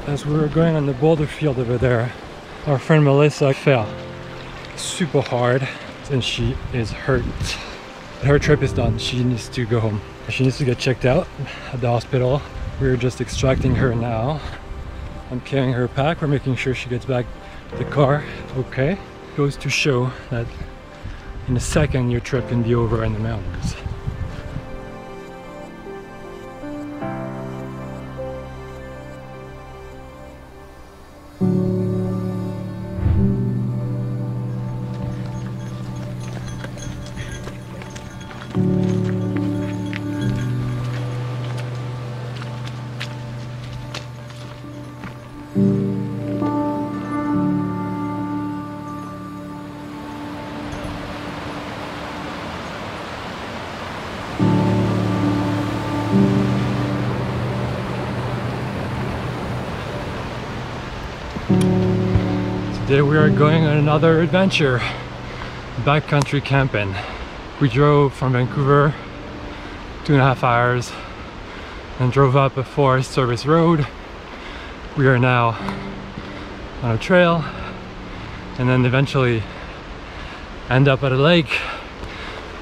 As we were going on the boulder field over there, our friend Melissa fell super hard and she is hurt. Her trip is done. She needs to go home. She needs to get checked out at the hospital. We're just extracting her now. I'm carrying her pack. We're making sure she gets back to the car okay. Goes to show that in a second your trip can be over in the mountains. Today we are going on another adventure, backcountry camping. We drove from Vancouver 2.5 hours and drove up a Forest Service road. We are now on a trail and then eventually end up at a lake.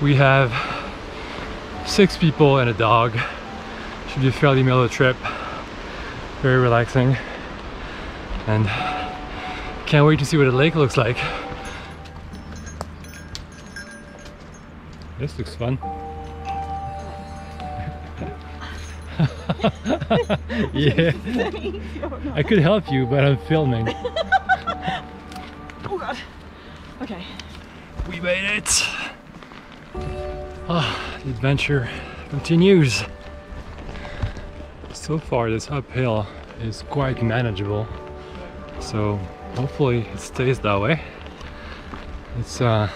We have 6 people and a dog. Should be a fairly mellow trip, very relaxing, and can't wait to see what the lake looks like. This looks fun. Yeah, I could help you, but I'm filming. Oh god. Okay. We made it. Ah, the adventure continues. So far this uphill is quite manageable, so hopefully it stays that way. It's not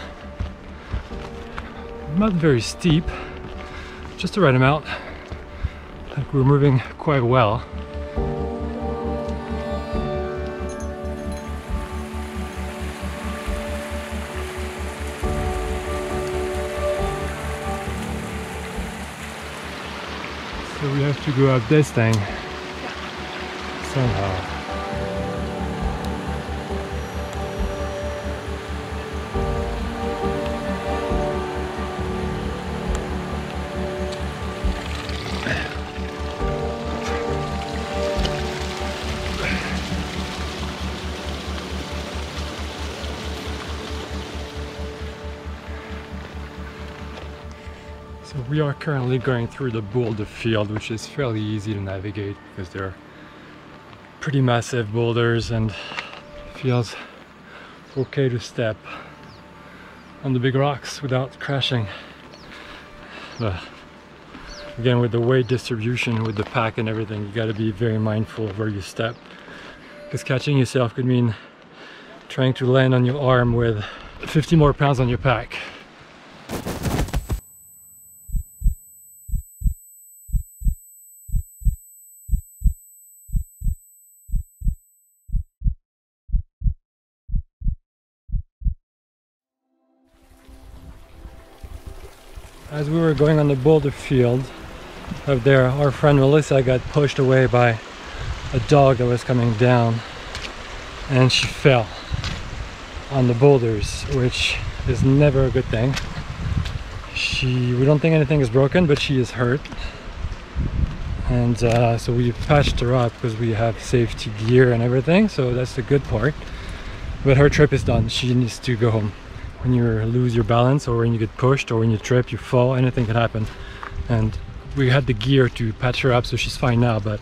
very steep, just the right amount. I think we're moving quite well. So we have to go up this thing somehow. So we are currently going through the boulder field, which is fairly easy to navigate because they're pretty massive boulders and feels okay to step on the big rocks without crashing. But again, with the weight distribution, with the pack and everything, you got to be very mindful of where you step, because catching yourself could mean trying to land on your arm with 50 more pounds on your pack. As we were going on the boulder field up there, our friend Melissa got pushed away by a dog that was coming down and she fell on the boulders, which is never a good thing. We don't think anything is broken, but she is hurt, and so we patched her up because we have safety gear and everything, so that's the good part. But her trip is done. She needs to go home. When you lose your balance, or when you get pushed, or when you trip, you fall, anything can happen. And we had the gear to patch her up, so she's fine now, but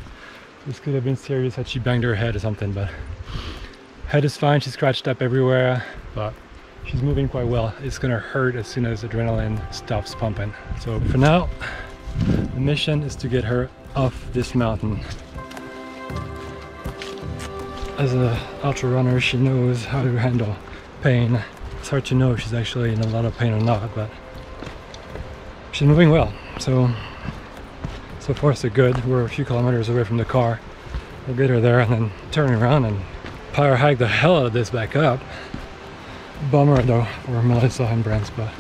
this could have been serious had she banged her head or something. But head is fine, she's scratched up everywhere, but she's moving quite well. It's gonna hurt as soon as adrenaline stops pumping. So for now, the mission is to get her off this mountain. As an ultra runner, she knows how to handle pain. It's hard to know if she's actually in a lot of pain or not, but she's moving well. So far so good. We're a few kilometers away from the car. We'll get her there and then turn around and power hike the hell out of this back up. Bummer though for Melissa and Brent, but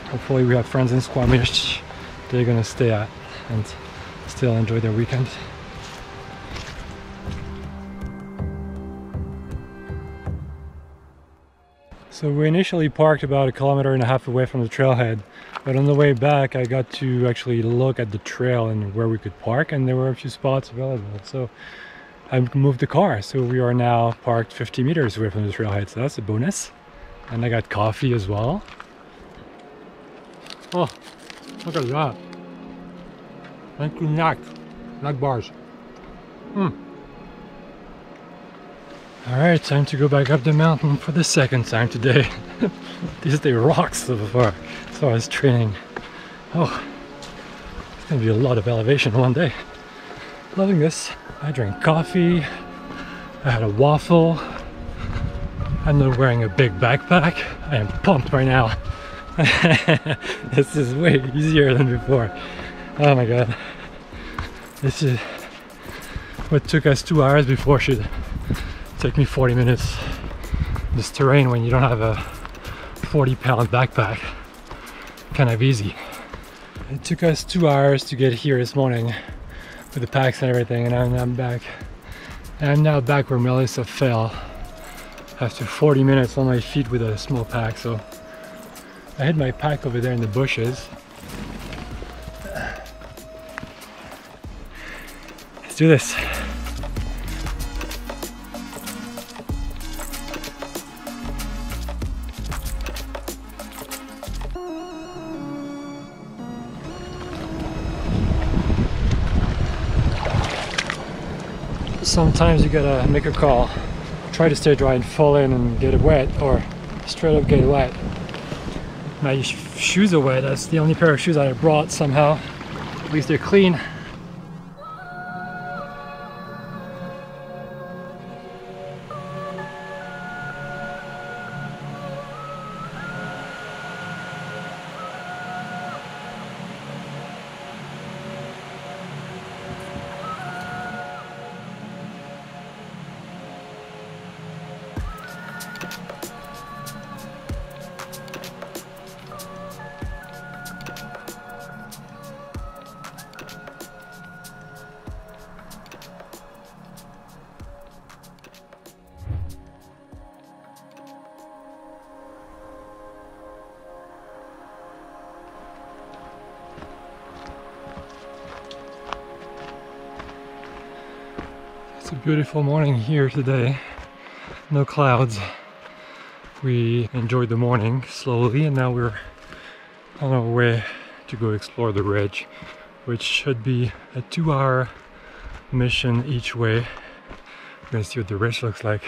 hopefully we have friends in Squamish they're gonna stay at and still enjoy their weekend. So we initially parked about 1.5 kilometers away from the trailhead, but on the way back I got to actually look at the trail and where we could park, and there were a few spots available. So I moved the car, so we are now parked 50 meters away from the trailhead, so that's a bonus. And I got coffee as well. Oh, look at that. Thank you, Nack bars. Alright, time to go back up the mountain for the second time today. These day rocks so far, so I was training. Oh, it's gonna be a lot of elevation one day. Loving this. I drank coffee, I had a waffle. I'm not wearing a big backpack. I am pumped right now. This is way easier than before. Oh my god. This is what took us 2 hours before should take me 40 minutes. This terrain, when you don't have a 40-pound backpack, kind of easy. It took us 2 hours to get here this morning with the packs and everything, and I'm back. And I'm now back where Melissa fell after 40 minutes on my feet with a small pack. So I had my pack over there in the bushes. Let's do this. Sometimes you gotta make a call. Try to stay dry and fall in and get it wet, or straight up get wet. My shoes are wet. That's the only pair of shoes I brought somehow. At least they're clean. It's a beautiful morning here today. No clouds. We enjoyed the morning slowly, and now we're on our way to go explore the ridge, which should be a 2-hour mission each way. We're gonna see what the ridge looks like.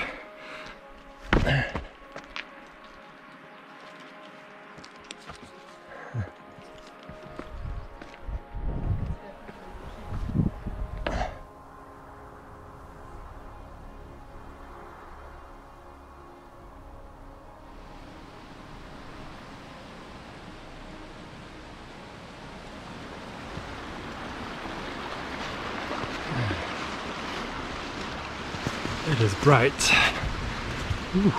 It is bright. Ooh.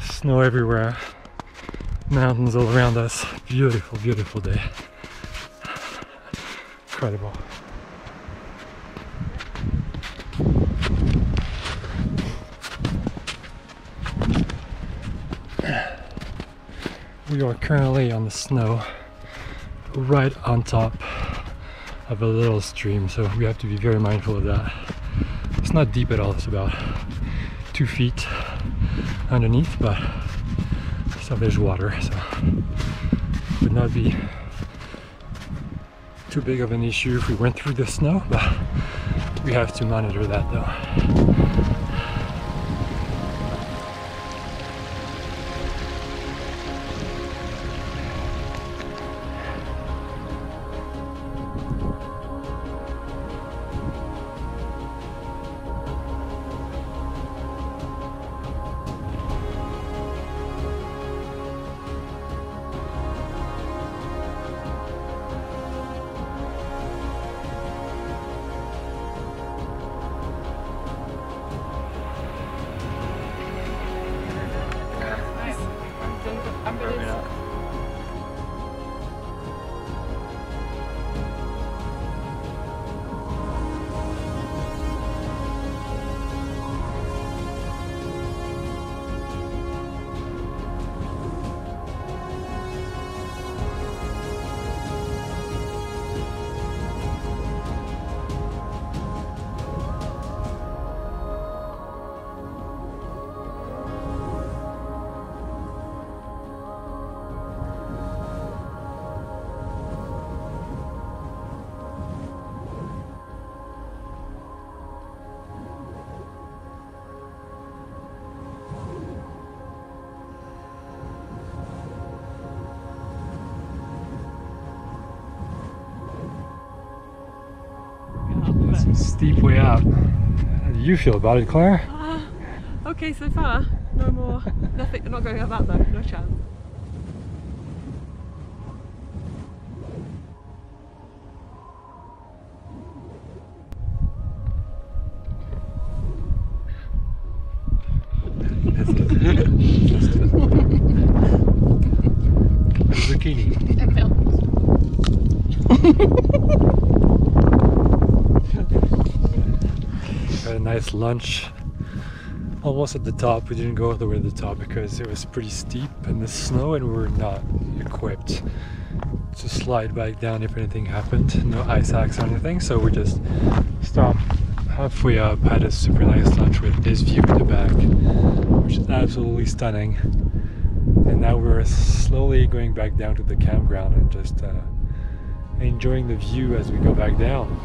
Snow everywhere. Mountains all around us. Beautiful, beautiful day. Incredible. We are currently on the snow, right on top of a little stream, so we have to be very mindful of that. It's not deep at all, it's about 2 feet underneath, but so there's water, so it would not be too big of an issue if we went through the snow, but we have to monitor that though. steep way up. How do you feel about it, Claire? Okay, so far, no more. Nothing. Not going up that though. No chance. Zucchini. And milk. Had a nice lunch. Almost at the top. We didn't go all the way to the top because it was pretty steep in the snow and we were not equipped to slide back down if anything happened. No ice axe or anything, so we just stopped halfway up, had a super nice lunch with this view in the back, which is absolutely stunning. And now we're slowly going back down to the campground and just enjoying the view as we go back down.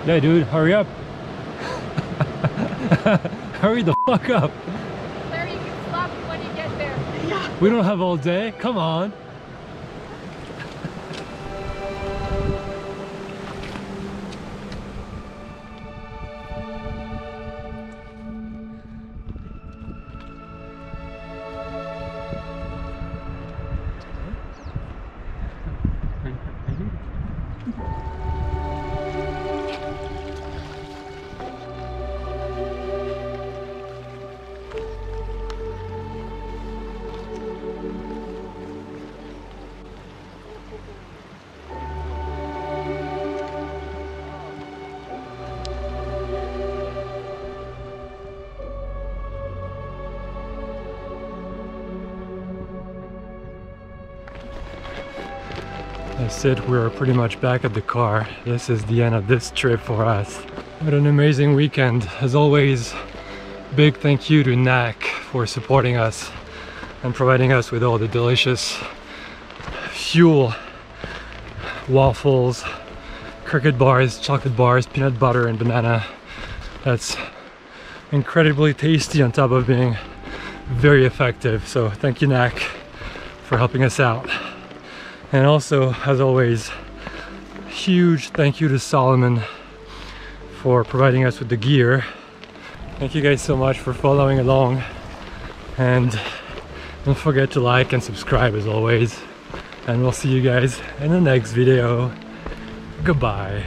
Yeah, dude, hurry up. Hurry the fuck up. Claire, you can stop when you get there. Yeah. We don't have all day. Come on. That's it, we're pretty much back at the car. This is the end of this trip for us. What an amazing weekend. As always, big thank you to NAC for supporting us and providing us with all the delicious fuel, waffles, cricket bars, chocolate bars, peanut butter and banana. That's incredibly tasty on top of being very effective. So thank you, NAC, for helping us out. And also, as always, huge thank you to Solomon for providing us with the gear. Thank you guys so much for following along, and don't forget to like and subscribe as always, and we'll see you guys in the next video. Goodbye.